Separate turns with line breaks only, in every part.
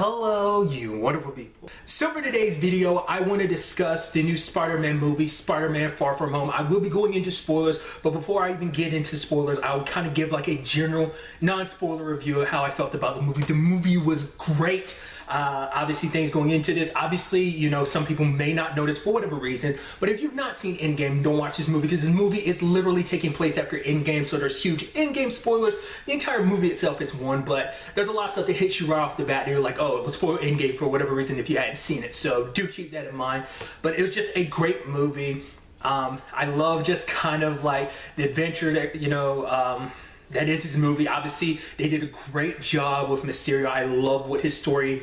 Hello, you wonderful people. So for today's video, I want to discuss the new Spider-Man movie, Spider-Man Far From Home. I will be going into spoilers, but before I even get into spoilers, I'll kind of give like a general non-spoiler review of how I felt about the movie. The movie was great. Obviously things going into this, obviously, you know, some people may not notice for whatever reason, but if you've not seen Endgame, don't watch this movie because this movie is literally taking place after Endgame, so there's huge Endgame spoilers. The entire movie itself is one, but there's a lot of stuff that hits you right off the bat and you're like, oh, it was spoiled Endgame for whatever reason if you hadn't seen it, so do keep that in mind. But it was just a great movie. I love just kind of like the adventure that, you know, that is his movie. Obviously, they did a great job with Mysterio. I love what his story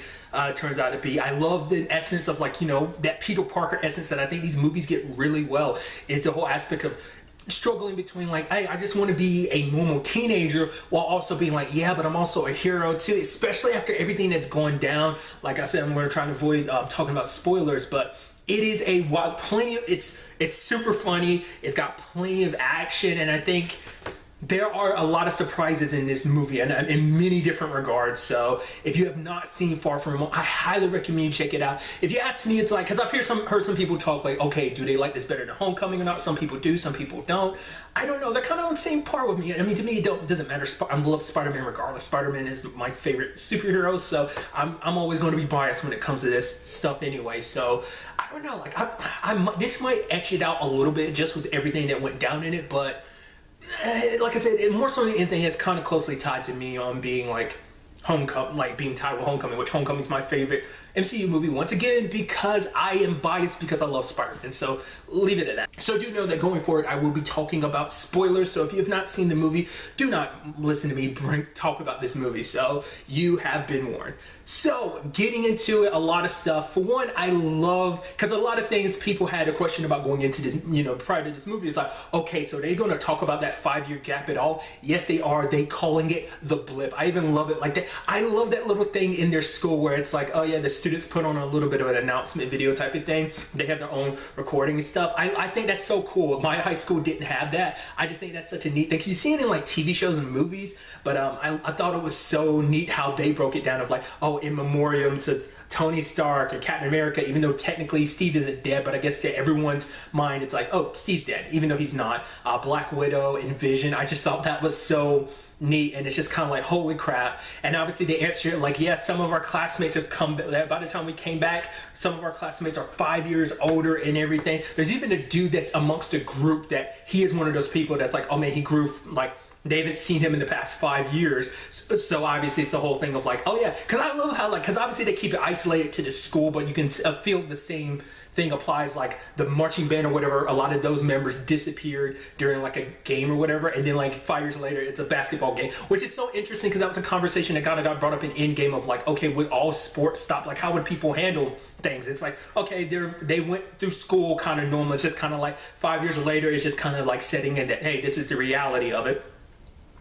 turns out to be. I love the essence of, like, you know, that Peter Parker essence that I think these movies get really well. It's the whole aspect of struggling between, like, hey, I just want to be a normal teenager while also being like, yeah, but I'm also a hero too, especially after everything that's going down. Like I said, I'm going to try to avoid talking about spoilers, but it is a wild, it's super funny. It's got plenty of action, and I think there are a lot of surprises in this movie and in many different regards. So if you have not seen Far From Home, I highly recommend you check it out. If you ask me, it's like, because I've heard some people talk like, okay, do they like this better than Homecoming or not? Some people do, some people don't. I don't know. They're kind of on the same par with me. I mean, to me, it doesn't matter. I love Spider-Man regardless. Spider-Man is my favorite superhero, so I'm always going to be biased when it comes to this stuff anyway. So I don't know. Like, this might etch it out a little bit just with everything that went down in it, but like I said, it more so than anything, it's kind of closely tied to me on being like Homecoming, like being tied with Homecoming, which Homecoming is my favorite MCU movie once again because I am biased because I love Spider-Man. So leave it at that. So do know that going forward I will be talking about spoilers. So if you have not seen the movie, do not listen to me talk about this movie. So you have been warned. So getting into it, a lot of stuff. For one, I love, because a lot of things people had a question about going into this, you know, prior to this movie. It's like, okay, so they're going to talk about that 5-year gap at all? Yes, they are. They calling it the blip. I even love it like that. I love that little thing in their school where it's like, oh yeah, the students put on a little bit of an announcement video type of thing. They have their own recording and stuff. I think that's so cool. My high school didn't have that. I just think that's such a neat thing. You see it in like TV shows and movies, but I thought it was so neat how they broke it down of like, oh, in memoriam to Tony Stark and Captain America, even though technically Steve isn't dead, but I guess to everyone's mind it's like, oh, Steve's dead, even though he's not. Black Widow and Vision, I just thought that was so neat, and it's just kind of like, holy crap. And obviously they answer it like, yes, some of our classmates have come back. By the time we came back, some of our classmates are 5 years older and everything. There's even a dude that's amongst a group that he is one of those people that's like, oh man, he grew like, they haven't seen him in the past 5 years. So obviously it's the whole thing of like, oh yeah, because I love how, like, because obviously they keep it isolated to the school, but you can feel the same thing applies, like the marching band or whatever. A lot of those members disappeared during like a game or whatever, and then like 5 years later it's a basketball game, which is so interesting because that was a conversation that kind of got brought up in Endgame of like, okay, would all sports stop? Like, how would people handle things? It's like, okay, they went through school kind of normal. It's just kind of like 5 years later, it's just kind of like setting in that, hey, this is the reality of it.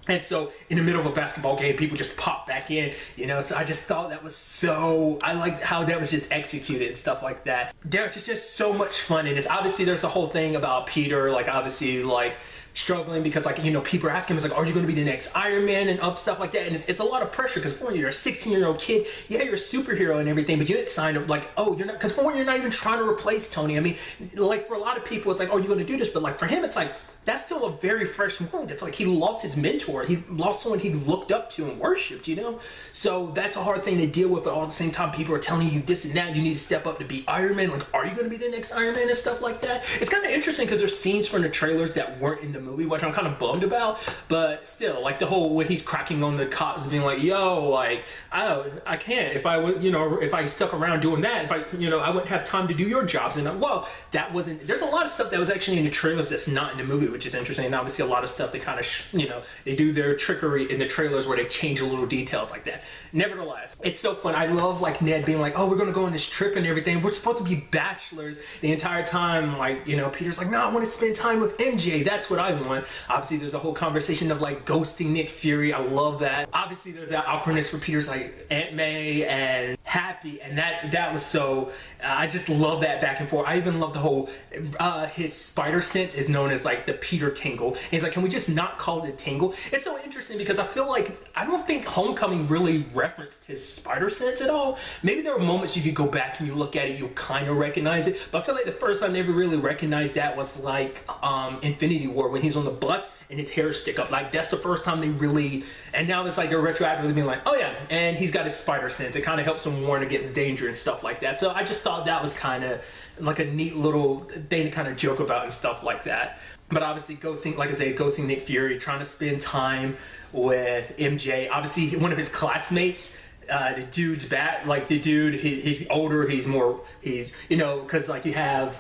And so in the middle of a basketball game, people just pop back in, you know? So I just thought that was so, I liked how that was just executed and stuff like that. There's just so much fun in this. Obviously there's the whole thing about Peter, like obviously like struggling because, like, you know, people are asking him, it's like, are you going to be the next Iron Man and stuff like that? And it's a lot of pressure because for one, you're a 16-year-old kid. Yeah, you're a superhero and everything, but you didn't sign up like, oh, you're not, because for one, you're not even trying to replace Tony. I mean, like for a lot of people, it's like, oh, you're going to do this, but like for him, it's like, that's still a very fresh wound. It's like he lost his mentor. He lost someone he looked up to and worshipped, you know? So that's a hard thing to deal with, but all at the same time, people are telling you this and that. You need to step up to be Iron Man. Like, are you going to be the next Iron Man and stuff like that? It's kind of interesting because there's scenes from the trailers that weren't in the movie, which I'm kind of bummed about. But still, like the whole, when he's cracking on the cops being like, yo, like, I can't. If I would, you know, if I stuck around doing that, if I, you know, I wouldn't have time to do your jobs. And well, that wasn't, there's a lot of stuff that was actually in the trailers that's not in the movie, which is interesting. And obviously a lot of stuff they kind of, you know, they do their trickery in the trailers where they change a little details like that. Nevertheless, it's so fun. I love like Ned being like, oh, we're going to go on this trip and everything. We're supposed to be bachelors the entire time. Like, you know, Peter's like, no, I want to spend time with MJ. That's what I want. Obviously there's a whole conversation of like ghosting Nick Fury. I love that. Obviously there's that awkwardness for Peter's like Aunt May and Happy, and that was so, I just love that back and forth. I even love the whole, his spider sense is known as like the Peter tingle. And he's like, can we just not call it a tingle? It's so interesting because I feel like, I don't think Homecoming really referenced his spider sense at all. Maybe there are moments if you go back and you look at it, you'll kind of recognize it. But I feel like the first time I ever really recognized that was like Infinity War, when he's on the bus and his hair stick up. Like, that's the first time they really, and now it's like they're retroactively being like, oh yeah, and he's got his spider sense. It kind of helps him warn against danger and stuff like that. So I just thought that was kind of like a neat little thing to kind of joke about and stuff like that. But obviously ghosting, like I said, ghosting Nick Fury, trying to spend time with MJ. Obviously one of his classmates, the dude's bad, like the dude, he's older, he's, you know, because like you have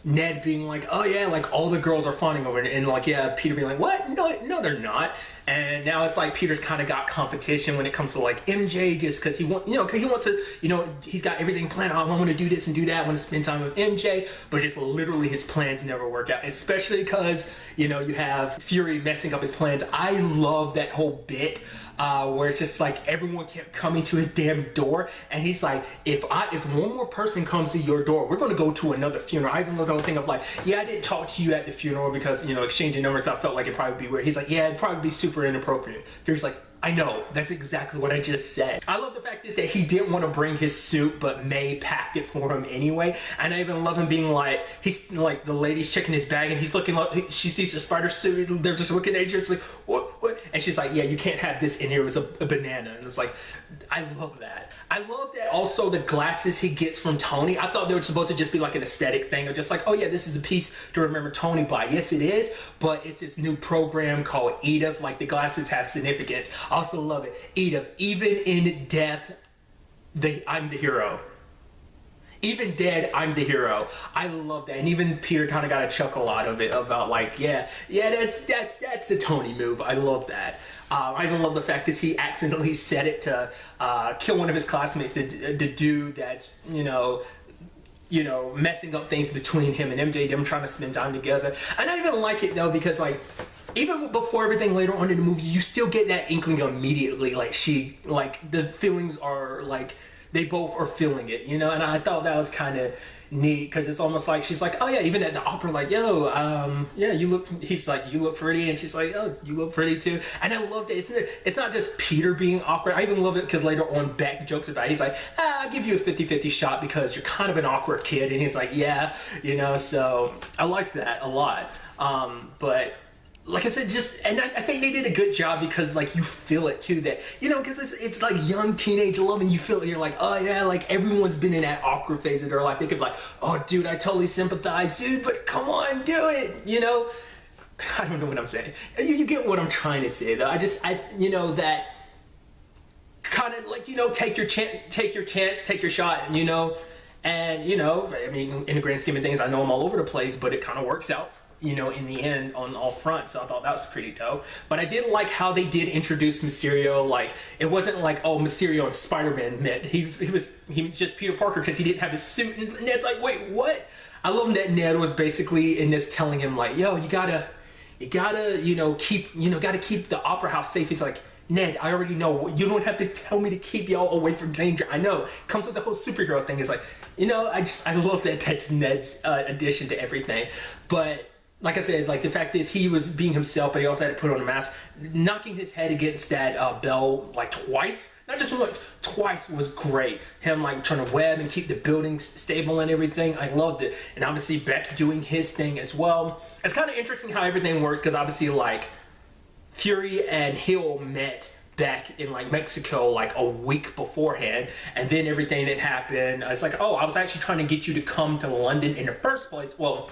Ned being like, oh yeah, like all the girls are fawning over it, and like, yeah, Peter being like, what? No, they're not. And now it's like Peter's kind of got competition when it comes to like MJ, just because he wants, you know, because he wants to, you know, he's got everything planned. Oh, I want to do this and do that. I want to spend time with MJ, but just literally his plans never work out. Especially because, you know, you have Fury messing up his plans. I love that whole bit. Where it's just like everyone kept coming to his damn door, and he's like, if one more person comes to your door, we're going to go to another funeral. I even love the whole thing of like, yeah, I didn't talk to you at the funeral because, you know, exchanging numbers, I felt like it'd probably be weird. He's like, yeah, it'd probably be super inappropriate. Fury's like, I know, that's exactly what I just said. I love the fact is that he didn't want to bring his suit, but May packed it for him anyway. And I even love him being like, he's like, the lady's checking his bag and he's looking like, she sees the spider suit and they're just looking at each other, it's like, what? And she's like, yeah, you can't have this in here, it was a banana. And it's like, I love that. I love that also the glasses he gets from Tony. I thought they were supposed to just be like an aesthetic thing, or just like, oh yeah, this is a piece to remember Tony by. Yes, it is, but it's this new program called Edith. Like, the glasses have significance. I also love it. Edith, even in death, I'm the hero. Even dead, I'm the hero. I love that. And even Peter kind of got a chuckle out of it about like, yeah, that's the Tony move. I love that. I even love the fact that he accidentally said it to kill one of his classmates, the dude that's, you know, messing up things between him and MJ, them trying to spend time together. And I even like it though, because like, even before everything later on in the movie, you still get that inkling immediately. Like, the feelings are like, they both are feeling it, you know? And I thought that was kind of neat, because it's almost like she's like, oh yeah, even at the opera, like, yo, yeah, he's like, you look pretty, and she's like, oh, you look pretty too. And I love that it's not just Peter being awkward. I even love it because later on Beck jokes about it. He's like, I'll give you a 50-50 shot because you're kind of an awkward kid. And he's like, yeah, you know, so I like that a lot. But like I said, and I think they did a good job, because like you feel it too, that, you know, because it's like young teenage love, and you feel it, you're like, oh yeah, like everyone's been in that awkward phase of their life. They could be like, oh dude, I totally sympathize, dude, but come on, do it, you know? I don't know what I'm saying. You get what I'm trying to say though. I you know, that kind of like, you know, take your chance, take your shot, you know? And you know, I mean, in the grand scheme of things, I know I'm all over the place, but it kind of works out, you know, in the end on all fronts. So I thought that was pretty dope. But I did like how they did introduce Mysterio. Like, it wasn't like, oh, Mysterio and Spider-Man met. He was just Peter Parker because he didn't have his suit. And Ned's like, wait, what? I love that Ned was basically in this telling him like, yo, you gotta, you know, gotta keep the opera house safe. He's like, Ned, I already know. You don't have to tell me to keep y'all away from danger. I know. Comes with the whole superhero thing. It's like, you know, I love that that's Ned's addition to everything. But like I said, like the fact is he was being himself, but he also had to put on a mask. Knocking his head against that bell like twice, not just once, twice, was great. Him like trying to web and keep the buildings stable and everything. I loved it. And obviously Beck doing his thing as well. It's kind of interesting how everything works, because obviously like Fury and Hill met back in like Mexico like a week beforehand, and then everything that happened, it's like, oh, I was actually trying to get you to come to London in the first place. Well,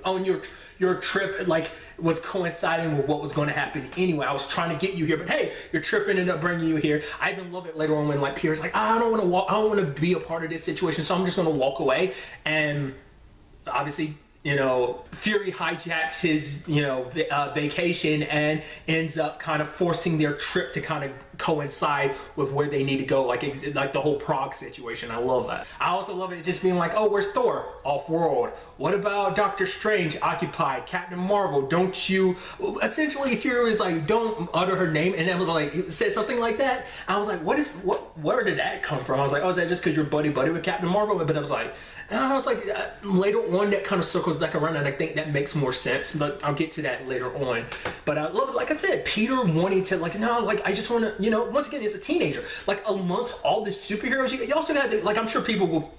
on your trip, like, was coinciding with what was going to happen anyway. I was trying to get you here, but hey, your trip ended up bringing you here. I even love it later on when like Peter's like, I don't want to be a part of this situation, so I'm just going to walk away. And obviously, you know, Fury hijacks his, you know, vacation and ends up kind of forcing their trip to kind of coincide with where they need to go, like the whole Prague situation. I love that. I also love it just being like, oh, where's Thor? Off-world. What about Doctor Strange? Occupied. Captain Marvel, don't you? Essentially, Fury was like, don't utter her name, and it was like, it said something like that. I was like, where did that come from? I was like, oh, is that just because you're buddy with Captain Marvel? But I was like, later on that kind of circles back around, and I think that makes more sense, but I'll get to that later on. But I love it, like I said, Peter wanting to, like, no, like, I just want to, you know, once again, he's a teenager. Like, amongst all the superheroes, you also got to, like, I'm sure people will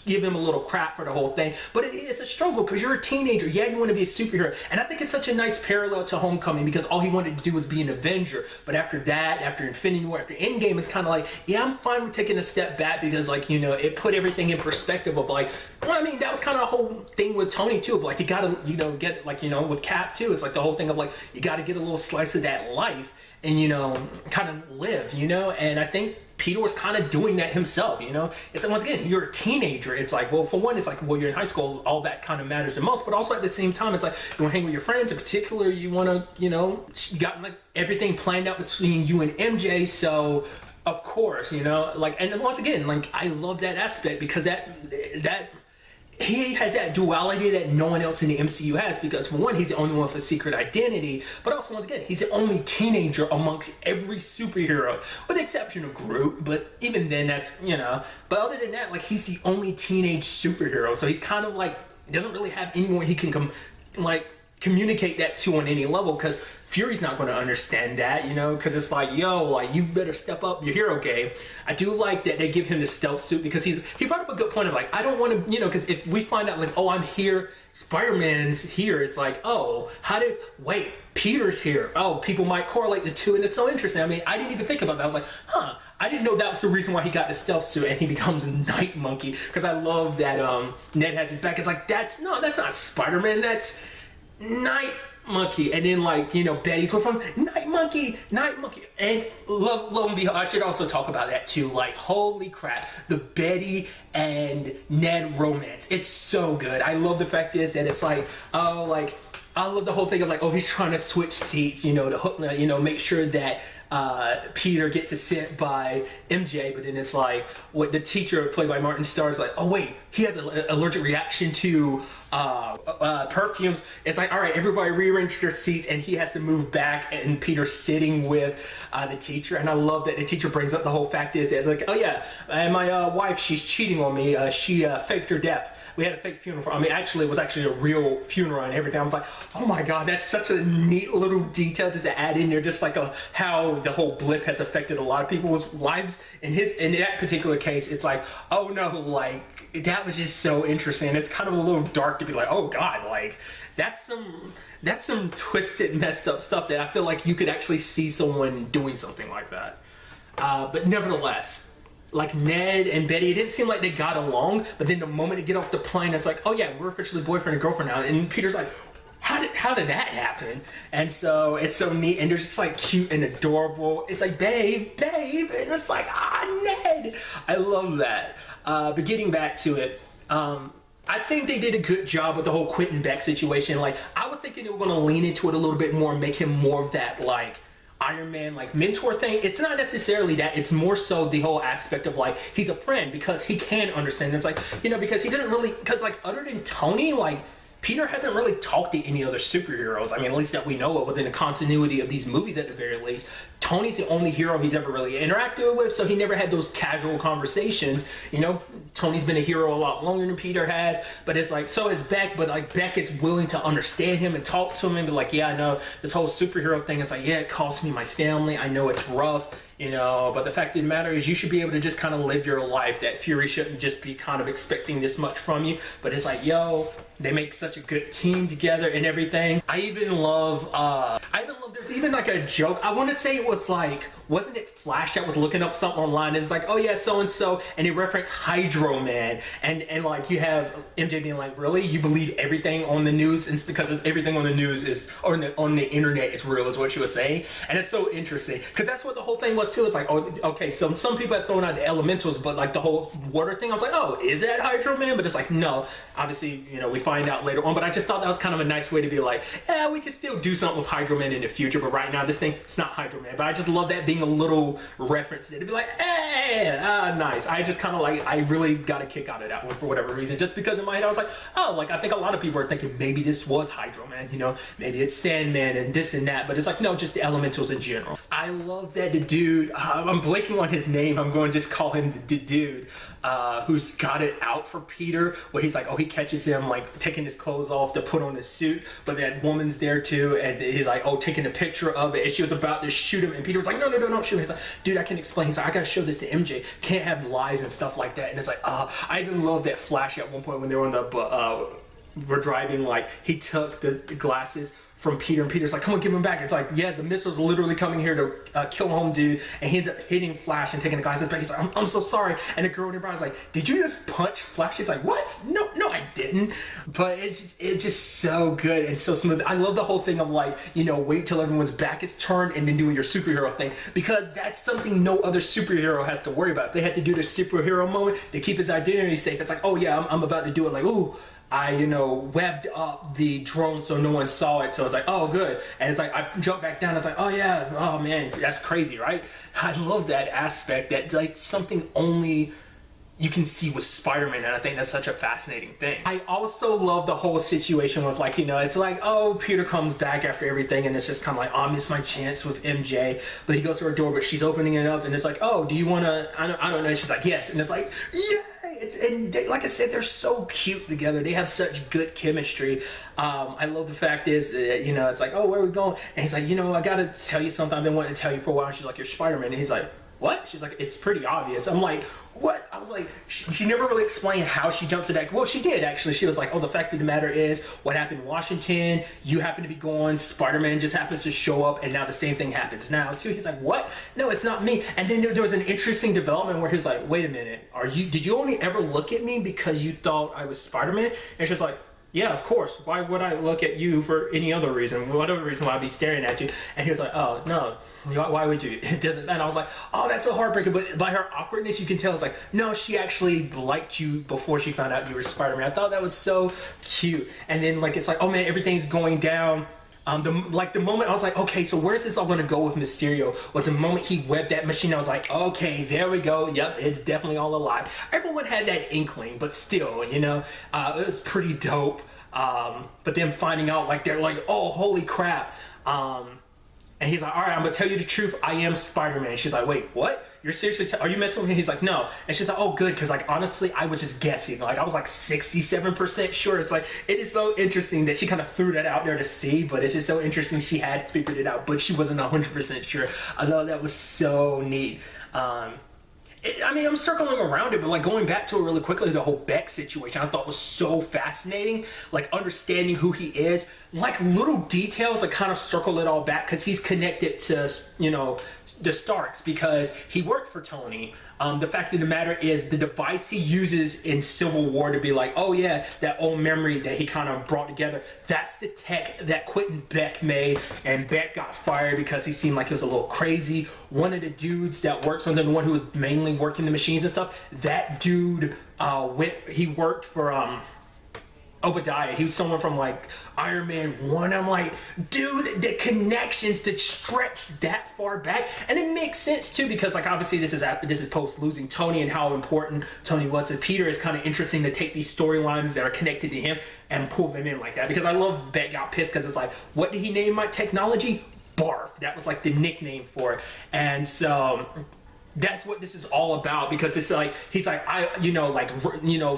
give him a little crap for the whole thing, but it's a struggle because you're a teenager. Yeah, you want to be a superhero, and I think it's such a nice parallel to Homecoming because all he wanted to do was be an Avenger. But after that, after Infinity War, after Endgame, it's kind of like, yeah, I'm fine with taking a step back because, like, you know, it put everything in perspective of like, well, I mean, that was kind of the whole thing with Tony too, of like, you gotta, you know, get, like, you know, with Cap too, it's like the whole thing of like, you got to get a little slice of that life and, you know, kind of live, you know. And I think Peter was kind of doing that himself, you know. It's, once again, you're a teenager. It's like, well, for one, it's like, well, you're in high school, all that kind of matters the most. But also at the same time, it's like, you want to hang with your friends. In particular, you want to, you know, you got like everything planned out between you and MJ. So, of course, you know, like, and once again, like, I love that aspect because that he has that duality that no one else in the MCU has, because for one, he's the only one with a secret identity, but also, once again, he's the only teenager amongst every superhero, with the exception of Groot, but even then, that's, you know, but other than that, like, he's the only teenage superhero, so he's kind of like, doesn't really have anyone he can communicate that to on any level, because Fury's not going to understand that, you know, because it's like, yo, like, you better step up your hero game. I do like that they give him the stealth suit, because he brought up a good point of like, I don't want to, you know, because if we find out like, oh, I'm here, Spider-Man's here, it's like, oh, wait, Peter's here. Oh, people might correlate the two, and it's so interesting. I mean, I didn't even think about that. I was like, huh, I didn't know that was the reason why he got the stealth suit and he becomes Night Monkey, because I love that Ned has his back. It's like, that's not Spider-Man, that's Night Monkey. And then, like, you know, Betty's went from Night Monkey, and lo and behold, I should also talk about that too. Like, holy crap, the Betty and Ned romance, it's so good. I love the fact is that it's like, oh, like, I love the whole thing of like, oh, he's trying to switch seats, you know, to hook, you know, make sure that Peter gets sent by MJ, but then it's like, what the teacher played by Martin Starr is like, oh wait, he has an allergic reaction to perfumes. It's like, all right, everybody rearrange their seats, and he has to move back, and Peter's sitting with the teacher. And I love that the teacher brings up the whole fact is that, like, oh yeah, and my wife, she's cheating on me. She faked her death. We had a fake funeral for, I mean, actually, it was actually a real funeral and everything. I was like, oh my God, that's such a neat little detail just to add in there, just like how the whole blip has affected a lot of people's lives. In that particular case, it's like, oh no, like, that was just so interesting. It's kind of a little dark to be like, oh God, like, that's some twisted, messed up stuff that I feel like you could actually see someone doing something like that. But nevertheless, like, Ned and Betty, it didn't seem like they got along, but then the moment they get off the plane, it's like, oh yeah, we're officially boyfriend and girlfriend now. And Peter's like, how did that happen? And so it's so neat, and they're just like cute and adorable. It's like, babe, and it's like, Ned. I love that. But getting back to it, I think they did a good job with the whole Quentin Beck situation. Like, I was thinking they were going to lean into it a little bit more and make him more of that, like, Iron Man, like, mentor thing. It's not necessarily that, it's more so the whole aspect of like, he's a friend because he can understand. It's like, you know, because he doesn't really, because like, other than Tony, like, Peter hasn't really talked to any other superheroes. I mean, at least that we know of within the continuity of these movies at the very least. Tony's the only hero he's ever really interacted with, so he never had those casual conversations. You know, Tony's been a hero a lot longer than Peter has, but it's like, so is Beck, but like, Beck is willing to understand him and talk to him and be like, yeah, I know this whole superhero thing. It's like, yeah, it costs me my family. I know it's rough, you know, but the fact of the matter is you should be able to just kind of live your life. That Fury shouldn't just be kind of expecting this much from you, but it's like, yo, they make such a good team together and everything. I even love, there's even like a joke. I want to say it was like, wasn't it Flash that was looking up something online and it's like, oh yeah, so-and-so, and they reference Hydro Man, and like, you have MJ being like, really? You believe everything on the news? And because everything on the news is, or on the internet is real, is what she was saying. And it's so interesting, because that's what the whole thing was too. It's like, oh, okay, so some people have thrown out the elementals, but like the whole water thing, I was like, oh, is that Hydro Man? But it's like, no, obviously, you know, we find out later on, but I just thought that was kind of a nice way to be like, yeah, we could still do something with Hydro Man in the future, but right now this thing, it's not Hydro Man. but I just love that being a little reference. It'd be like, hey, nice. I just kind of like, I really got a kick out of that one for whatever reason. Just because in my head, I was like, oh, like I think a lot of people are thinking maybe this was Hydro Man, you know, maybe it's Sandman and this and that, but it's like, no, just the elementals in general. I love that the dude, I'm blanking on his name, I'm going to just call him the dude, who's got it out for Peter, where he's like, oh, he catches him like taking his clothes off to put on his suit, but that woman's there too, and he's like, oh, taking a picture of it, and she was about to shoot him, and Peter was like, no, don't shoot him. He's like, dude, I can explain. He's like, I gotta show this to MJ, can't have lies and stuff like that. And it's like, I even love that flash at one point when they were on the we're driving, like he took the glasses from Peter, and Peter's like, come on, give him back. It's like, yeah, the missile's literally coming here to kill home dude, and he ends up hitting Flash and taking the glasses back. He's like, I'm so sorry. And the girl nearby is like, did you just punch Flash? It's like, what? No, I didn't. But it's just so good and so smooth. I love the whole thing of like, you know, wait till everyone's back is turned and then doing your superhero thing, because that's something no other superhero has to worry about. If they had to do their superhero moment to keep his identity safe, it's like, oh yeah, I'm about to do it. Like, ooh, I, you know, webbed up the drone so no one saw it, so it's like, oh, good. And it's like, I jumped back down, it's like, oh yeah, oh man, that's crazy, right? I love that aspect, that like something only you can see with Spider-Man, and I think that's such a fascinating thing. I also love the whole situation with like, you know, it's like, oh, Peter comes back after everything, and it's just kind of like, oh, I missed my chance with MJ, but he goes to her door, but she's opening it up, and it's like, oh, do you want to, I don't know, she's like, yes, and it's like, yeah. And they, like I said, they're so cute together. They have such good chemistry. I love the fact is that, you know, it's like, oh, where are we going? And he's like, you know, I gotta tell you something I've been wanting to tell you for a while. And she's like, you're Spider-Man. And he's like, what? She's like, it's pretty obvious. I'm like, what? I was like, she never really explained how she jumped to that. Well, she did actually. She was like, oh, the fact of the matter is what happened in Washington, you happen to be gone, Spider-Man just happens to show up, and now the same thing happens now too. He's like, what? No, it's not me. And then there was an interesting development where he's like, wait a minute, did you only ever look at me because you thought I was Spider-Man? And she's like, yeah, of course. Why would I look at you for any other reason? Whatever reason why I'd be staring at you. And he was like, oh, no. Why would you? It doesn't. And I was like, oh, that's so heartbreaking. But by her awkwardness, you can tell it's like, no, she actually liked you before she found out you were Spider-Man. I thought that was so cute. And then like, it's like, oh man, everything's going down. The moment I was like, okay, so where's this all gonna go with Mysterio, was the moment he webbed that machine. I was like, okay, there we go. Yep, it's definitely all a lie. Everyone had that inkling, but still, you know, it was pretty dope. But then finding out, like, they're like, oh, holy crap. And he's like, all right, I'm gonna tell you the truth. I am Spider-Man. She's like, wait, what? You're seriously, are you messing with me? He's like, no. And she's like, oh, good. Cause like, honestly, I was just guessing. Like, I was like 67% sure. It's like, it is so interesting that she kind of threw that out there to see, but it's just so interesting. She had figured it out, but she wasn't 100% sure. I thought that was so neat. I mean, I'm circling around it, but like going back to it really quickly, the whole Beck situation I thought was so fascinating. Like understanding who he is, like little details that kind of circle it all back, because he's connected to, you know, the Starks because he worked for Tony. The fact of the matter is the device he uses in Civil War to be like, oh yeah, that old memory that he kind of brought together, that's the tech that Quentin Beck made, and Beck got fired because he seemed like he was a little crazy. One of the dudes that works with him, the one who was mainly working the machines and stuff, that dude he worked for Obadiah. He was someone from like Iron Man 1. I'm like, dude, the connections to stretch that far back. And it makes sense too, because like obviously this is post losing Tony and how important Tony was to Peter. It's kind of interesting to take these storylines that are connected to him and pull them in like that, because I love Beck got pissed because it's like, what did he name my technology? Barf. That was like the nickname for it. And so that's what this is all about, because it's like, he's like,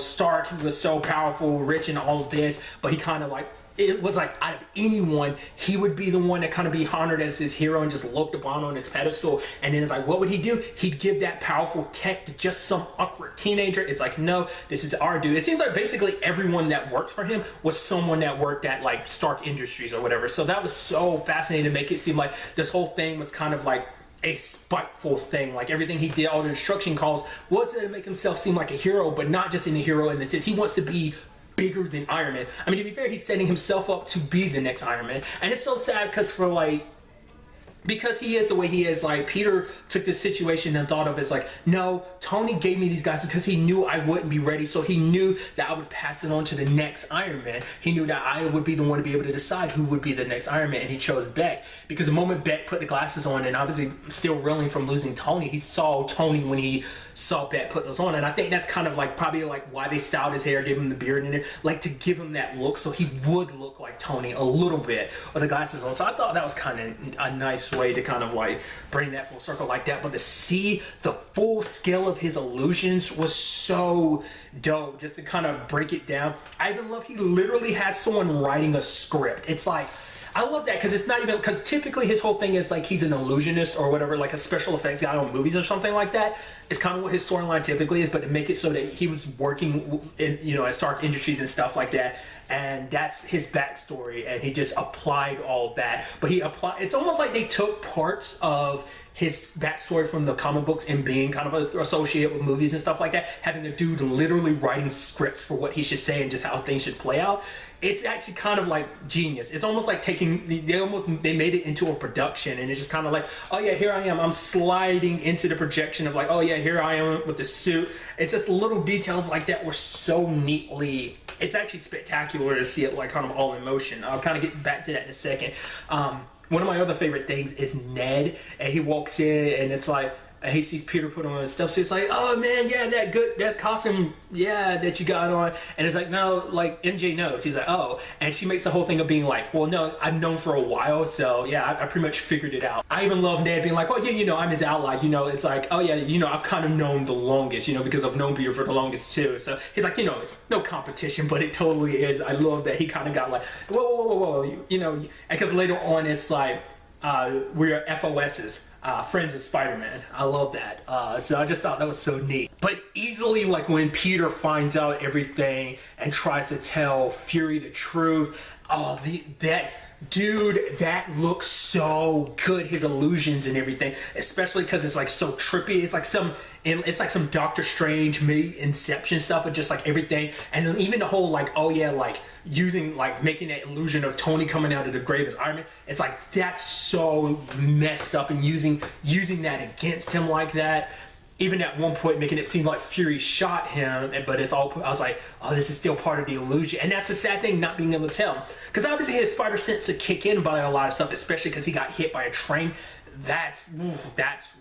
Stark was so powerful, rich, and all of this, but he kind of like, it was like out of anyone, he would be the one that kind of be honored as his hero and just looked upon on his pedestal. And then it's like, what would he do? He'd give that powerful tech to just some awkward teenager. It's like, no, this is our dude. It seems like basically everyone that worked for him was someone that worked at like Stark Industries or whatever. So that was so fascinating to make it seem like this whole thing was kind of like a spiteful thing. Like everything he did, all the instruction calls, was to make himself seem like a hero, but not just in a hero in the sense he wants to be bigger than Iron Man. I mean, to be fair, he's setting himself up to be the next Iron Man. And it's so sad because for like because he is the way he is, like, Peter took this situation and thought of it as like, no, Tony gave me these guys because he knew I wouldn't be ready, so he knew that I would pass it on to the next Iron Man. He knew that I would be the one to be able to decide who would be the next Iron Man, and he chose Beck, because the moment Beck put the glasses on, and obviously still reeling from losing Tony, he saw Tony when he saw Beck put those on, and I think that's kind of like probably like why they styled his hair, gave him the beard in it, like to give him that look so he would look like Tony a little bit with the glasses on. So I thought that was kind of a nice way to kind of like bring that full circle like that. But to see the full scale of his illusions was so dope, just to kind of break it down. I even love he literally has someone writing a script. It's like, I love that, because it's not even, because typically his whole thing is like he's an illusionist or whatever, like a special effects guy on movies or something like that. It's kind of what his storyline typically is, but to make it so that he was working in, you know, at Stark Industries and stuff like that, and that's his backstory, and he just applied all that. But he applied, it's almost like they took parts of his backstory from the comic books and being kind of associated with movies and stuff like that, having a dude literally writing scripts for what he should say and just how things should play out. It's actually kind of like genius. It's almost like taking, they made it into a production, and it's just kind of like, oh yeah, here I am. I'm sliding into the projection of like, oh yeah, here I am with the suit. It's just little details like that were so neatly, it's actually spectacular to see it like kind of all in motion. I'll kind of get back to that in a second. One of my other favorite things is Ned, and he walks in and it's like, and he sees Peter put on his stuff, so it's like, oh man, yeah, that costume, yeah, that you got on. And it's like, no, like MJ knows. He's like, oh, and she makes the whole thing of being like, well, no, I've known for a while, so yeah, I pretty much figured it out. I even love Ned being like, oh yeah, you know, I'm his ally, you know. It's like, oh yeah, you know, I've kind of known the longest, you know, because I've known Peter for the longest too. So he's like, you know, it's no competition, but it totally is. I love that he kind of got like, whoa, you know, because later on it's like, we're FOSs. Friends of Spider-Man. I love that. So I just thought that was so neat. But easily, like when Peter finds out everything and tries to tell Fury the truth, oh, that dude, that looks so good. His illusions and everything, especially because it's like so trippy. It's like some Doctor Strange made Inception stuff, but just like everything. And then even the whole like, oh yeah, like using, like making that illusion of Tony coming out of the grave as Iron Man. It's like, that's so messed up, and using that against him like that. Even at one point making it seem like Fury shot him, but it's all, I was like, oh, this is still part of the illusion. And that's the sad thing, not being able to tell. Because obviously his spider sense to kick in by a lot of stuff, especially because he got hit by a train. That's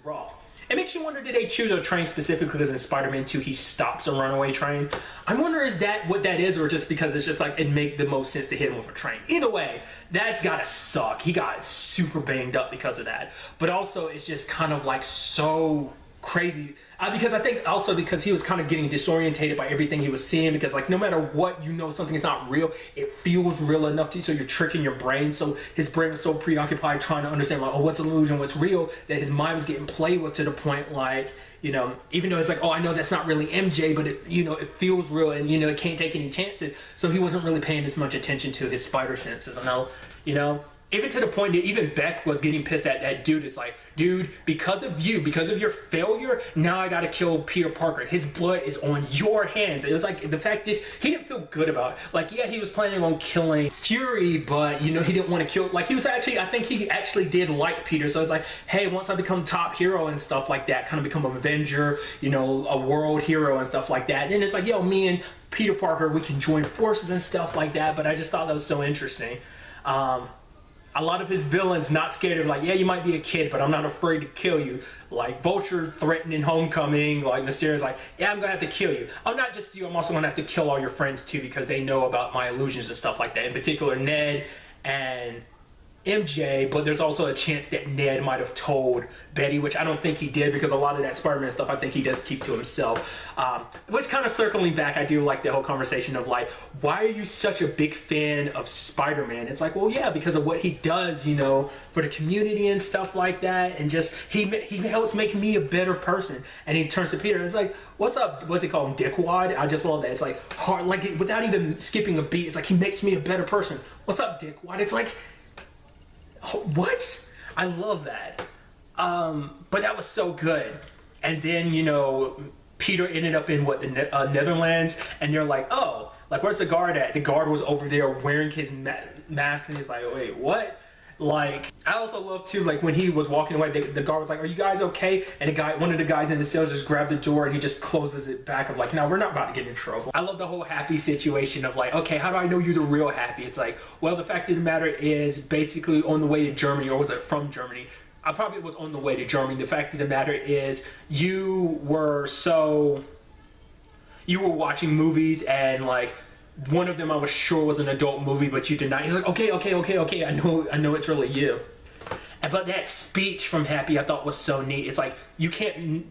raw. It makes you wonder, did they choose a train specifically because in Spider-Man 2 he stops a runaway train? I wonder, is that what that is, or just because it's just like, it make the most sense to hit him with a train? Either way, that's gotta suck. He got super banged up because of that. But also, it's just kind of like so crazy, because I think also because he was kind of getting disorientated by everything he was seeing, because like no matter what, you know, something is not real, it feels real enough to you, so you're tricking your brain. So his brain was so preoccupied trying to understand like, oh, what's illusion, what's real, that his mind was getting played with to the point like, you know, even though it's like, oh, I know that's not really MJ, but it, you know, it feels real, and you know, it can't take any chances. So he wasn't really paying as much attention to his spider senses. I know, you know, even to the point that even Beck was getting pissed at that dude. It's like, dude, because of you, because of your failure, now I gotta kill Peter Parker. His blood is on your hands. It was like, the fact is, he didn't feel good about it. Like, yeah, he was planning on killing Fury, but, you know, he didn't want to kill, like, he was actually, I think he actually did like Peter. So it's like, hey, once I become top hero and stuff like that, kind of become an Avenger, you know, a world hero and stuff like that. And it's like, yo, me and Peter Parker, we can join forces and stuff like that. But I just thought that was so interesting. A lot of his villains not scared of like, yeah, you might be a kid, but I'm not afraid to kill you. Like Vulture threatening Homecoming, like Mysterio's like, yeah, I'm gonna have to kill you. I'm not just you, I'm also gonna have to kill all your friends too, because they know about my illusions and stuff like that. In particular, Ned and MJ, but there's also a chance that Ned might have told Betty, which I don't think he did, because a lot of that Spider-Man stuff I think he does keep to himself. Which kind of circling back, I do like the whole conversation of like, why are you such a big fan of Spider-Man? It's like, well, yeah, because of what he does, you know, for the community and stuff like that, and just he helps make me a better person. And he turns to Peter and it's like, what's up? What's he called him? Dickwad? I just love that. It's like hard, like without even skipping a beat. It's like, he makes me a better person. What's up, Dickwad? It's like, what? I love that. But that was so good. And then, you know, Peter ended up in what, the Netherlands, and they're like, oh, like, where's the guard at? The guard was over there wearing his mask, and he's like, wait, what? Like, I also love too, like when he was walking away, the guard was like, "Are you guys okay?" And one of the guys in the sales just grabbed the door and he just closes it back of like, "No, we're not about to get in trouble." I love the whole Happy situation of like, okay, how do I know you're the real Happy? It's like, well, the fact of the matter is basically on the way to Germany, or was it from Germany? I probably was on the way to Germany. The fact of the matter is you were watching movies and like, one of them I was sure was an adult movie, but you did not. He's like, okay, I know it's really you. But that speech from Happy I thought was so neat. It's like,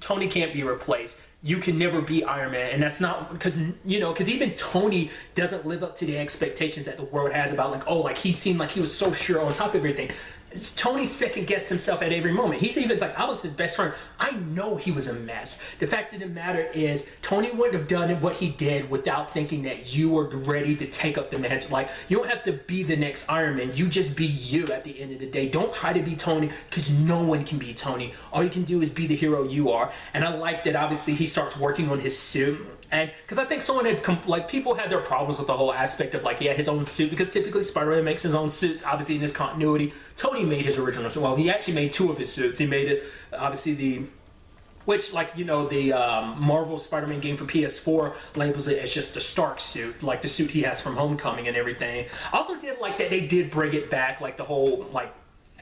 Tony can't be replaced. You can never be Iron Man, and that's not because even Tony doesn't live up to the expectations that the world has about like, oh, like he seemed like he was so sure on top of everything. Tony second guessed himself at every moment. He's even like, I was his best friend. I know he was a mess. The fact of the matter is, Tony wouldn't have done what he did without thinking that you were ready to take up the mantle. Like, you don't have to be the next Iron Man. You just be you at the end of the day. Don't try to be Tony, because no one can be Tony. All you can do is be the hero you are. And I like that obviously he starts working on his suit. And because I think someone had people had their problems with the whole aspect of like, yeah, his own suit, because typically Spider-Man makes his own suits. Obviously in this continuity, Tony made his original suit. Well, he actually made two of his suits. He made it obviously the Marvel Spider-Man game for PS4 labels it as just the Stark suit, like the suit he has from Homecoming and everything. I also did like that they did bring it back, like the whole like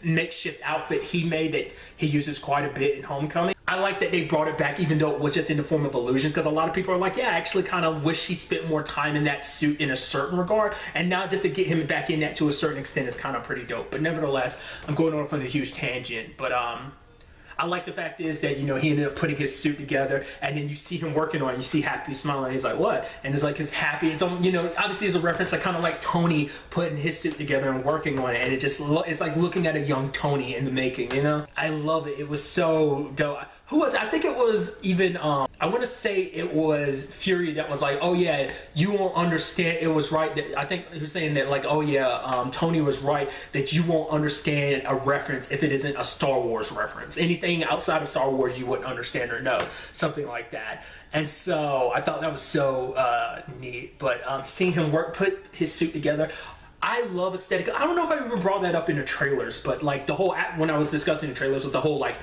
makeshift outfit he made that he uses quite a bit in Homecoming. I like that they brought it back, even though it was just in the form of illusions, because a lot of people are like, yeah, I actually kind of wish he spent more time in that suit in a certain regard, and now just to get him back in that to a certain extent is kind of pretty dope. But nevertheless, I'm going on from the huge tangent, but I like the fact is that, he ended up putting his suit together, and then you see him working on it, you see Happy smiling, he's like, what? And it's like his Happy, it's on, obviously it's a reference to kind of like Tony putting his suit together and working on it, and it's like looking at a young Tony in the making, I love it. It was so dope. I think it was even, I want to say it was Fury that was like, oh yeah, you won't understand, it was right, that I think he was saying that like, oh yeah, Tony was right, that you won't understand a reference if it isn't a Star Wars reference. Anything outside of Star Wars you wouldn't understand or know, something like that. And so I thought that was so neat. But seeing him put his suit together, I love aesthetic. I don't know if I ever brought that up in the trailers, but like the whole, when I was discussing the trailers with the whole like,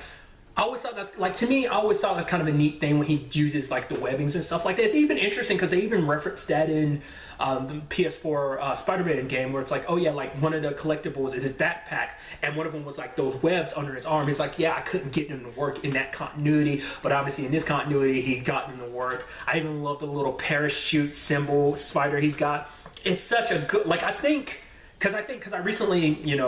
I always thought that's, like, to me, I always thought that's kind of a neat thing when he uses, like, the webbings and stuff like that. It's even interesting because they even referenced that in the PS4 Spider-Man game, where it's like, oh yeah, like, one of the collectibles is his backpack, and one of them was, like, those webs under his arm. He's like, yeah, I couldn't get them to work in that continuity, but obviously in this continuity, he got them to work. I even love the little parachute symbol spider he's got. It's such a good, like, I think, because I recently, an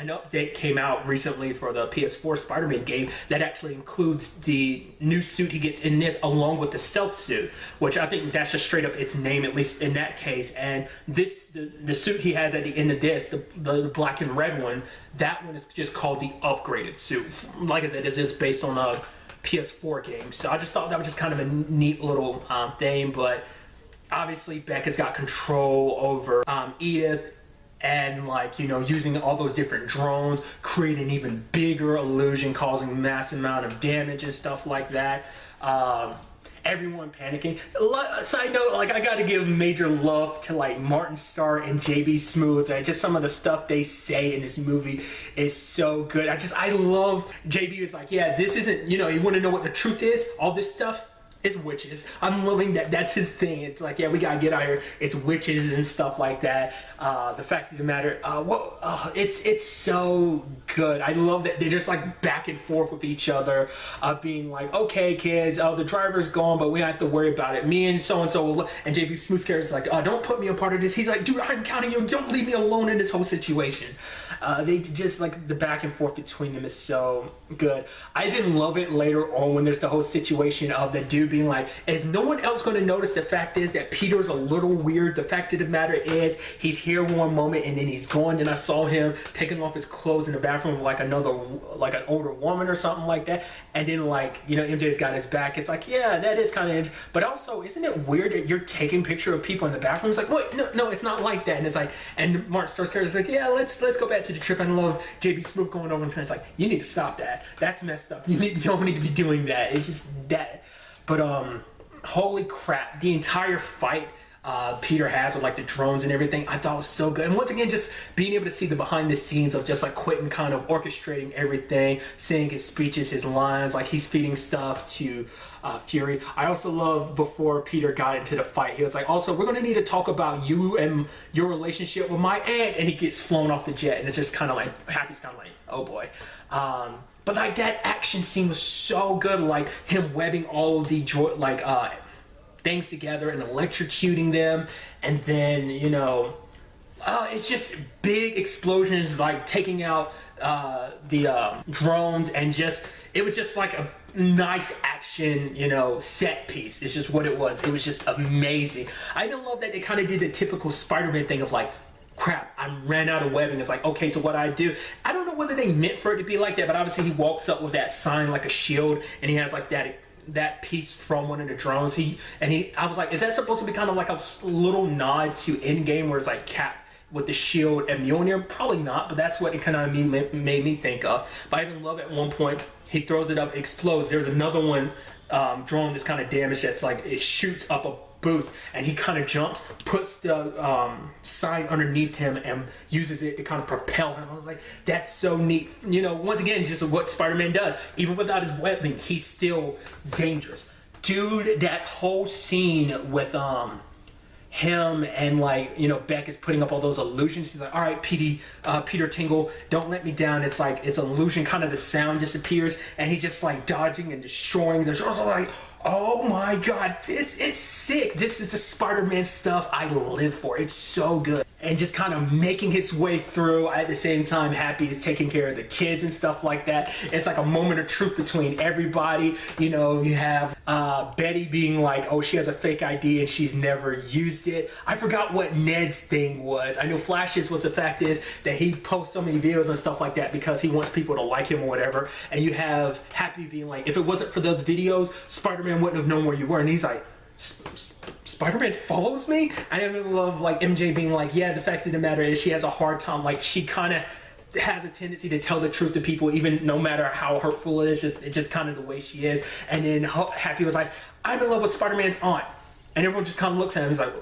update came out recently for the PS4 Spider-Man game that actually includes the new suit he gets in this, along with the stealth suit, which I think that's just straight up its name, at least in that case. And this, the suit he has at the end of this, the black and red one, that one is just called the upgraded suit. Like I said, it's just based on a PS4 game. So I just thought that was just kind of a neat little thing. But obviously Becca's got control over Edith, and like, using all those different drones, create an even bigger illusion, causing massive amount of damage and stuff like that. Everyone panicking. Side note, like, I gotta give major love to like Martin Starr and JB Smoove. Just some of the stuff they say in this movie is so good. I love JB is like, yeah, this isn't, you want to know what the truth is? All this stuff is witches. I'm loving that that's his thing. It's like, yeah, we gotta get out here. It's witches and stuff like that. The fact of the matter, it's so good. I love that they're just like back and forth with each other, being like, okay, kids, the driver's gone, but we don't have to worry about it. Me and so-and-so, and JB Smooth's character's like, don't put me a part of this. He's like, dude, I'm counting you. Don't leave me alone in this whole situation. They just, like, the back and forth between them is so good. I even love it later on when there's the whole situation of the dude being like, is no one else going to notice? The fact is that Peter's a little weird. The fact of the matter is he's here one moment and then he's gone. And I saw him taking off his clothes in the bathroom with like an older woman or something like that. And then, like, MJ's got his back. It's like, yeah, that is kind of, but also, isn't it weird that you're taking picture of people in the bathroom? It's like, wait, no, it's not like that. And it's like, and Martin Starr's character's like, yeah, let's go back to the trip. I love JB Smoove going over and it's like, you need to stop that. That's messed up. You don't need to be doing that. It's just that. But holy crap, the entire fight Peter has with like the drones and everything, I thought was so good. And once again, just being able to see the behind the scenes of just like Quentin kind of orchestrating everything, seeing his speeches, his lines, like he's feeding stuff to Fury. I also love before Peter got into the fight, he was like, also, we're going to need to talk about you and your relationship with my aunt. And he gets flown off the jet, and it's just kind of like, Happy's kind of like, oh boy. But like that action scene was so good, like him webbing all of the things together and electrocuting them, and then it's just big explosions, like taking out the drones, and just it was just like a nice action set piece. It's just what it was. It was just amazing. I even love that they kind of did the typical Spider-Man thing of like, crap, I ran out of webbing. It's like, okay, so what I do, I don't know whether they meant for it to be like that, but obviously he walks up with that sign like a shield, and he has like that piece from one of the drones. I was like, is that supposed to be kind of like a little nod to Endgame, where it's like Cap with the shield and Mjolnir? Probably not, but that's what it kind of made me think of. But I even love at one point he throws it up, explodes. There's another one drone that's kind of damaged, that's like it shoots up a boost, and he kind of jumps, puts the sign underneath him and uses it to kind of propel him. I was like, that's so neat. Once again, just what Spider-Man does. Even without his weapon, he's still dangerous. Dude, that whole scene with him and Beck is putting up all those illusions. He's like, all right, Peter Tingle, don't let me down. It's like, it's an illusion, kind of the sound disappears, and he's just like dodging and destroying the drones. I was like, oh my god, this is sick. This is the Spider-Man stuff I live for. It's so good. And just kind of making his way through. At the same time, Happy is taking care of the kids and stuff like that. It's like a moment of truth between everybody. You have Betty being like, oh, she has a fake ID and she's never used it. I forgot what Ned's thing was. I know Flash's was the fact is that he posts so many videos and stuff like that because he wants people to like him or whatever. And you have Happy being like, if it wasn't for those videos, Spider-Man wouldn't have known where you were. And he's like, Spider-Man follows me? I even love like MJ being like, yeah, the fact of the matter is she has a hard time, like she kind of has a tendency to tell the truth to people, even no matter how hurtful it is. It's just kind of the way she is. And then Happy was like, I'm in love with Spider-Man's aunt. And everyone just kind of looks at him. He's like,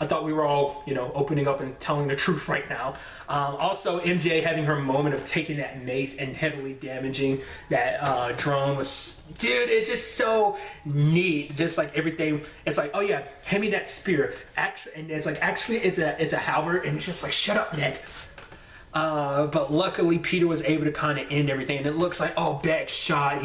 I thought we were all, opening up and telling the truth right now. Also, MJ having her moment of taking that mace and heavily damaging that drone was, dude, it's just so neat. Just like everything, it's like, oh yeah, hand me that spear. Actually, and it's like, actually, it's a halberd, and it's just like, shut up, Ned. But luckily Peter was able to kind of end everything, and it looks like, oh, Beck's shot,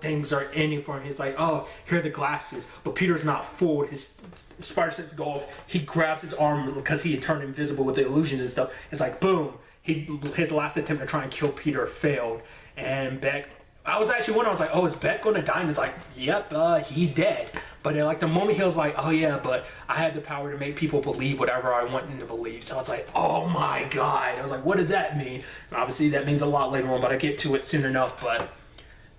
things are ending for him. He's like, oh, here are the glasses, but Peter's not fooled. His spider sense go off. He grabs his arm because he had turned invisible with the illusions and stuff. It's like, boom, his last attempt to try and kill Peter failed. And Beck, I was actually wondering, I was like, oh, is Beck gonna die? And it's like, yep, he's dead. But then, like, the moment he was like, oh yeah, but I had the power to make people believe whatever I want them to believe. So it's like, oh my god. I was like, what does that mean? And obviously that means a lot later on, but I get to it soon enough. But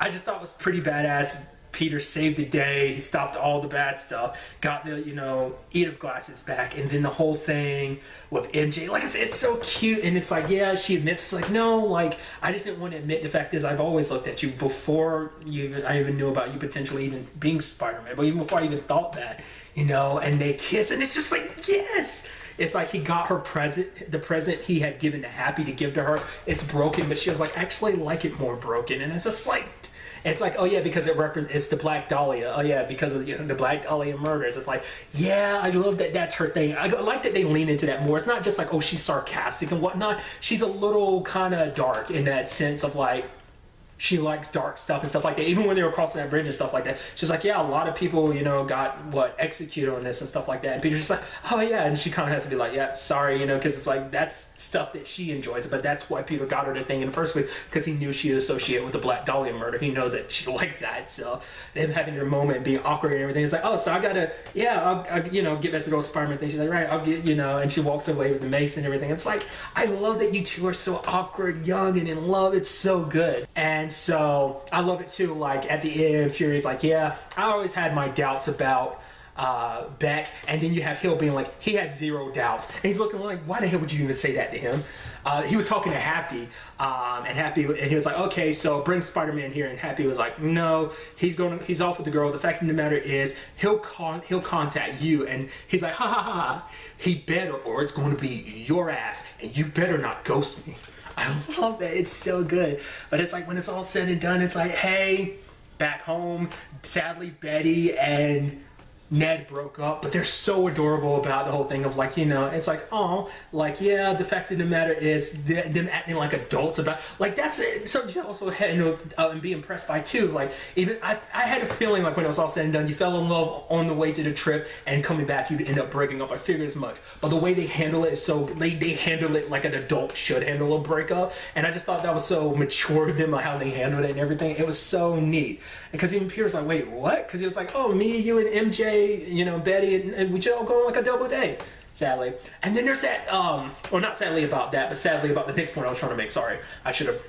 I just thought it was pretty badass. Peter saved the day. He stopped all the bad stuff, got the, Edith glasses back, and then the whole thing with MJ, like I said, it's so cute. And it's like, yeah, she admits, it's like, no, like, I just didn't want to admit the fact is I've always looked at you before I even knew about you potentially even being Spider-Man, but even before I even thought that, and they kiss, and it's just like, yes. It's like he got her present, the present he had given to Happy to give to her. It's broken, but she was like, actually, I like it more broken. And it's just like, it's like, oh yeah, because it's the Black Dahlia. Oh yeah, because of the Black Dahlia murders. It's like, yeah, I love that that's her thing. I like that they lean into that more. It's not just like, oh, she's sarcastic and whatnot. She's a little kind of dark in that sense of like, she likes dark stuff and stuff like that. Even when they were crossing that bridge and stuff like that, she's like, yeah, a lot of people, got executed on this and stuff like that. And Peter's just like, oh yeah, and she kind of has to be like, yeah, sorry, because it's like that's stuff that she enjoys, but that's why Peter got her the thing in the first place, because he knew she'd associate with the Black Dahlia murder. He knows that she liked that. So them having their moment, being awkward and everything, it's like, oh, so I gotta, yeah, I'll get back to those Spider-Man thing. She's like, right, I'll get, and she walks away with the mace and everything. It's like, I love that you two are so awkward, young, and in love. It's so good. And so I love it too. Like at the end, Fury's like, yeah, I always had my doubts about Beck, and then you have Hill being like, he had zero doubts, and he's looking like, why the hell would you even say that to him? He was talking to Happy, and he was like, okay, so bring Spider-Man here, and Happy was like, no, he's off with the girl. The fact of the matter is, he'll contact you, and he's like, ha ha ha, he better, or it's going to be your ass, and you better not ghost me. I love that. It's so good. But it's like, when it's all said and done, it's like, hey, back home, sadly, Betty and Ned broke up, but they're so adorable about the whole thing of like, you know, it's like, oh, like, yeah, the fact of the matter is them acting like adults about, like, that's it. So you also had, you know, and be impressed by too, is like, even I had a feeling like when it was all said and done, you fell in love on the way to the trip, and coming back you'd end up breaking up. I figured as much, but the way they handle it is so, they handle it like an adult should handle a breakup, and I just thought that was so mature of them, like how they handled it and everything. It was so neat, because even Peter's like, wait, what? Because he was like, oh, me, you, and MJ, you know, Betty, and we should all go on like a double date, sadly. And then there's that, or not sadly about that, but sadly about the next point I was trying to make. Sorry, I should have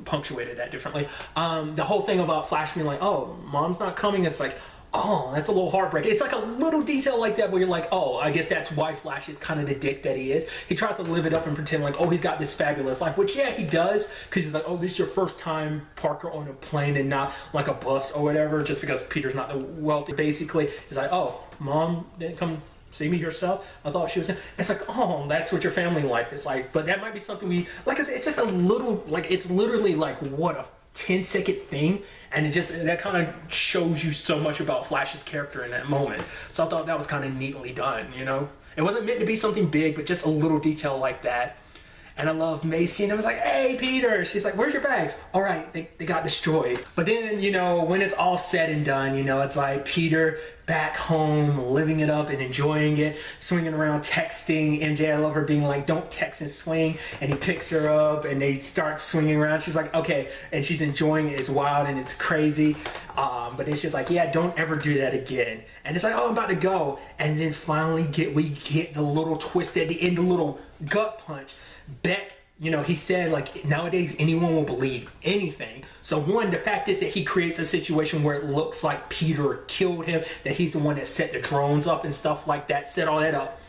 punctuated that differently. The whole thing about Flash being like, oh, mom's not coming. It's like, oh, that's a little heartbreaking. It's like a little detail like that where you're like, oh, I guess that's why Flash is kind of the dick that he is. He tries to live it up and pretend like, oh, he's got this fabulous life, which, yeah, he does, because he's like, oh, this is your first time, Parker, on a plane and not like a bus or whatever, just because Peter's not the wealthy. Basically, he's like, oh, mom didn't come see me herself. I thought she was in. It's like, oh, that's what your family life is like. But that might be something we, like I said, it's just a little, like, it's literally like, what, a 10-second thing, and it just, that kind of shows you so much about Flash's character in that moment. So I thought that was kind of neatly done, you know? It wasn't meant to be something big, but just a little detail like that. And I love Macy, and I was like, hey, Peter. She's like, where's your bags? All right, they got destroyed. But then, you know, when it's all said and done, you know, it's like Peter back home, living it up and enjoying it, swinging around, texting MJ. I love her being like, don't text and swing. And he picks her up, and they start swinging around. She's like, okay. And she's enjoying it. It's wild, and it's crazy. But then she's like, yeah, don't ever do that again. And it's like, oh, I'm about to go. And then finally we get the little twist at the end, the little gut punch. Beck, you know, he said, like, nowadays anyone will believe anything. So one, the fact is that he creates a situation where it looks like Peter killed him, that he's the one that set the drones up and stuff like that, set all that up.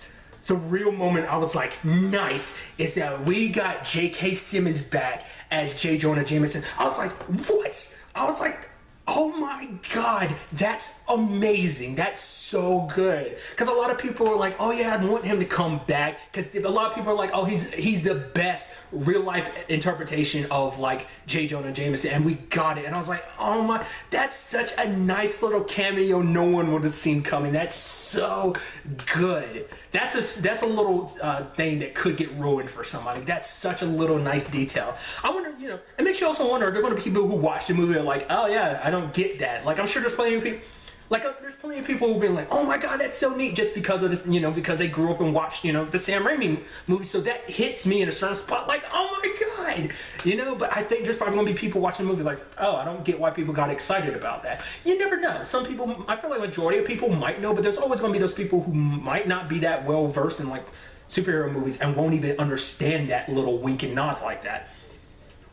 The real moment I was like, nice, is that we got J.K. Simmons back as J. Jonah Jameson. I was like, what? I was like, oh my God, that's amazing. That's so good. Because a lot of people are like, oh yeah, I want him to come back. Because a lot of people are like, oh, he's the best real life interpretation of like J. Jonah Jameson, and we got it. And I was like, oh my, that's such a nice little cameo no one would have seen coming. That's so good. That's a little thing that could get ruined for somebody. That's such a little nice detail. I wonder, you know, it makes you also wonder, are there going to be people who watch the movie and are like, oh yeah, I don't get that. Like, I'm sure there's plenty of people, like, there's plenty of people who've been like, oh my God, that's so neat, just because of this, you know, because they grew up and watched, you know, the Sam Raimi movie. So that hits me in a certain spot, like, oh my God, you know. But I think there's probably gonna be people watching movies like, oh, I don't get why people got excited about that. You never know. Some people, I feel like a majority of people might know, but there's always gonna be those people who might not be that well versed in like superhero movies and won't even understand that little wink and nod like that.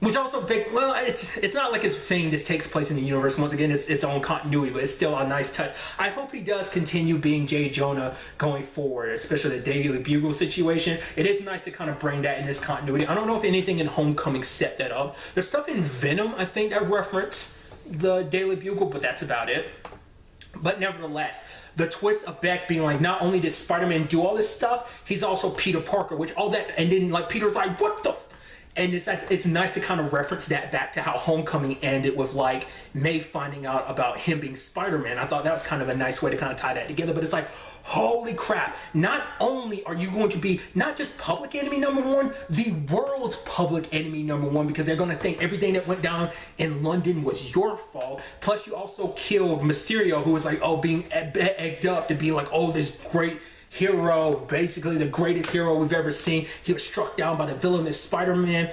Which also big, well, it's not like it's saying this takes place in the universe. Once again, it's its own continuity, but it's still a nice touch. I hope he does continue being J. Jonah going forward, especially the Daily Bugle situation. It is nice to kind of bring that in this continuity. I don't know if anything in Homecoming set that up. There's stuff in Venom, I think, that reference the Daily Bugle, but that's about it. But nevertheless, the twist of Beck being like, not only did Spider-Man do all this stuff, he's also Peter Parker, which all that, and then like Peter's like, what the? And it's nice to kind of reference that back to how Homecoming ended with like May finding out about him being Spider-Man. I thought that was kind of a nice way to kind of tie that together. But it's like, holy crap, not only are you going to be not just public enemy #1, the world's public enemy #1, because they're going to think everything that went down in London was your fault. Plus you also killed Mysterio, who was like, oh, being egged up to be like, oh, this great hero, basically the greatest hero we've ever seen. He was struck down by the villainous Spider-Man.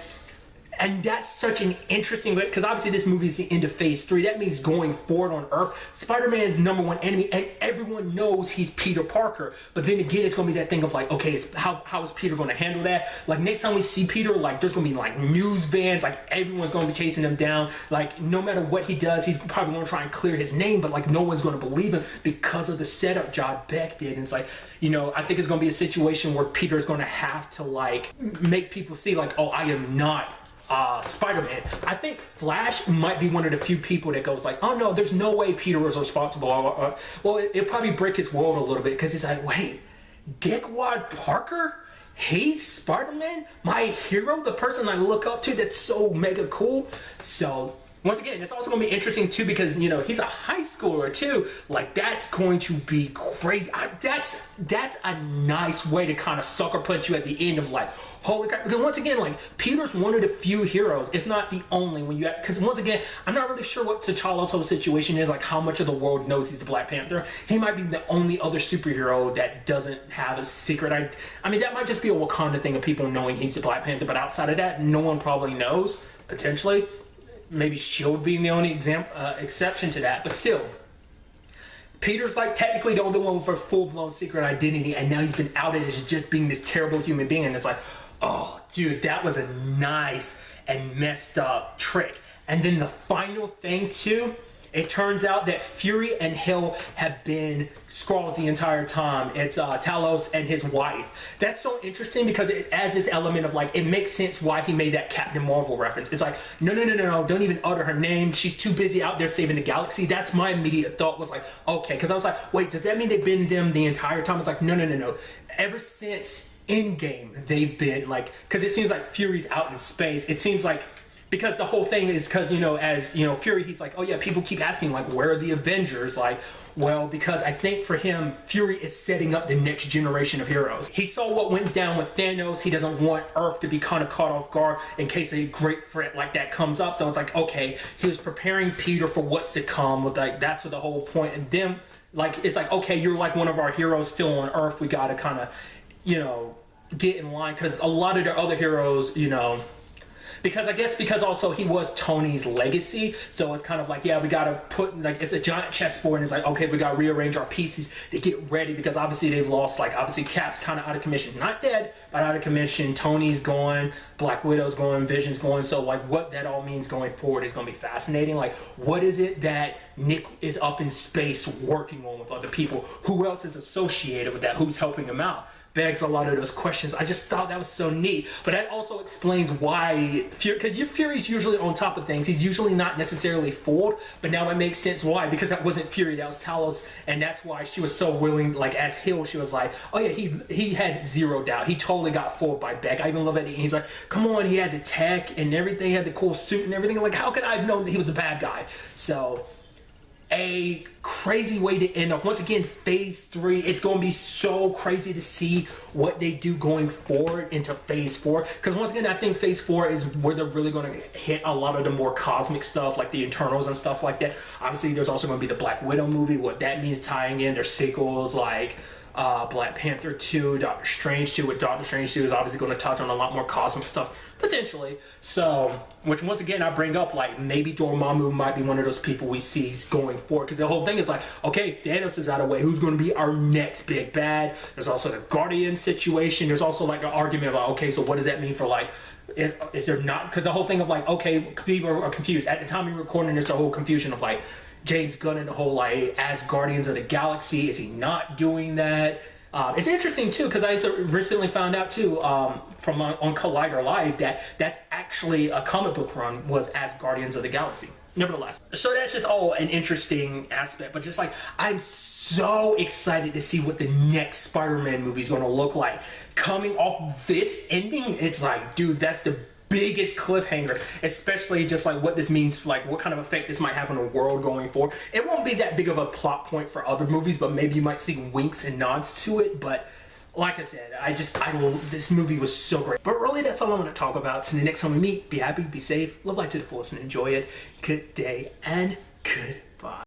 And that's such an interesting way, because obviously this movie is the end of phase 3. That means going forward on Earth, Spider-Man's #1 enemy, and everyone knows he's Peter Parker. But then again, it's going to be that thing of like, okay, how is Peter going to handle that? Like next time we see Peter, like there's going to be like news vans, like everyone's going to be chasing him down. Like no matter what he does, he's probably going to try and clear his name, but like no one's going to believe him because of the setup John Beck did. And it's like, you know, I think it's going to be a situation where Peter's going to have to like make people see like, oh, I am not Spider-Man. I think Flash might be one of the few people that goes like, oh no, there's no way Peter was responsible. Well, it'll probably break his world a little bit, because he's like, wait, Dickwad Parker? He's Spider-Man? My hero? The person I look up to that's so mega cool? So once again, it's also going to be interesting too, because, you know, he's a high schooler too. Like, that's going to be crazy. That's a nice way to kind of sucker punch you at the end of like, holy crap. Because once again, like, Peter's one of the few heroes, if not the only, when you, because once again, I'm not really sure what T'Challa's whole situation is, like how much of the world knows he's the Black Panther. He might be the only other superhero that doesn't have a secret. I mean, that might just be a Wakanda thing of people knowing he's the Black Panther, but outside of that, no one probably knows, potentially. Maybe S.H.I.E.L.D. being the only exception to that, but still. Peter's like technically the only one with a full-blown secret identity, and now he's been outed as just being this terrible human being, and it's like, oh, dude, that was a nice and messed up trick. And then the final thing too, it turns out that Fury and Hill have been Skrulls the entire time. It's Talos and his wife. That's so interesting because it adds this element of like, it makes sense why he made that Captain Marvel reference. It's like, no, don't even utter her name. She's too busy out there saving the galaxy. That's my immediate thought, was like, okay, because I was like, wait, does that mean they've been them the entire time? It's like, no. Ever since Endgame, they've been like, because it seems like Fury's out in space. It seems like, because the whole thing is, because, you know, as, you know, Fury, he's like, oh yeah, people keep asking, like, where are the Avengers? Like, well, because I think for him, Fury is setting up the next generation of heroes. He saw what went down with Thanos. He doesn't want Earth to be kind of caught off guard in case a great threat like that comes up. So it's like, okay, he was preparing Peter for what's to come. With like, that's what the whole point. And then, like, it's like, okay, you're like one of our heroes still on Earth. We got to kind of, you know, get in line, because a lot of the other heroes, you know, because also he was Tony's legacy, so it's kind of like, yeah, we gotta put, like, it's a giant chessboard, and it's like, okay, we gotta rearrange our pieces to get ready, because obviously they've lost, like, obviously Cap's kind of out of commission, not dead, but out of commission. Tony's gone, Black Widow's going, Vision's going, so like what that all means going forward is gonna be fascinating. Like, what is it that Nick is up in space working on with other people? Who else is associated with that? Who's helping him out? Begs a lot of those questions. I just thought that was so neat. But that also explains why, because Fury's usually on top of things. He's usually not necessarily fooled, but now it makes sense why, because that wasn't Fury, that was Talos, and that's why she was so willing, like as Hill, she was like, oh yeah, he had zero doubt. He totally got fooled by Beck. I even love that he's like, come on, he had the tech and everything, he had the cool suit and everything. Like, how could I have known that he was a bad guy? So, a crazy way to end up. Once again, phase 3, it's going to be so crazy to see what they do going forward into phase 4, because once again, I think phase 4 is where they're really going to hit a lot of the more cosmic stuff, like the Eternals and stuff like that. Obviously, there's also going to be the Black Widow movie, what that means tying in their sequels, like Black Panther 2, Doctor Strange 2, with Doctor Strange 2 is obviously going to touch on a lot more cosmic stuff, potentially. So, which once again, I bring up, like, maybe Dormammu might be one of those people we see going forward, because the whole thing is like, okay, Thanos is out of the way, who's going to be our next big bad? There's also the Guardian situation. There's also, like, an argument about, okay, so what does that mean for, like, is there not, because the whole thing of, like, okay, people are confused. At the time we're recording, there's the whole confusion of, like, James Gunn and the whole, like, as Guardians of the Galaxy, is he not doing that? It's interesting too, because I recently found out too from on Collider Live that that's actually a comic book run was as Guardians of the Galaxy. Nevertheless, so that's just all an interesting aspect. But just like, I'm so excited to see what the next Spider-Man movie is going to look like. Coming off this ending, it's like, dude, that's the biggest cliffhanger, especially just like what this means, like what kind of effect this might have on the world going forward. It won't be that big of a plot point for other movies, but maybe you might see winks and nods to it. But like I said, this movie was so great. But really, that's all I'm going to talk about. Till the next time we meet, be happy, be safe, live life to the fullest, and enjoy it. Good day and goodbye.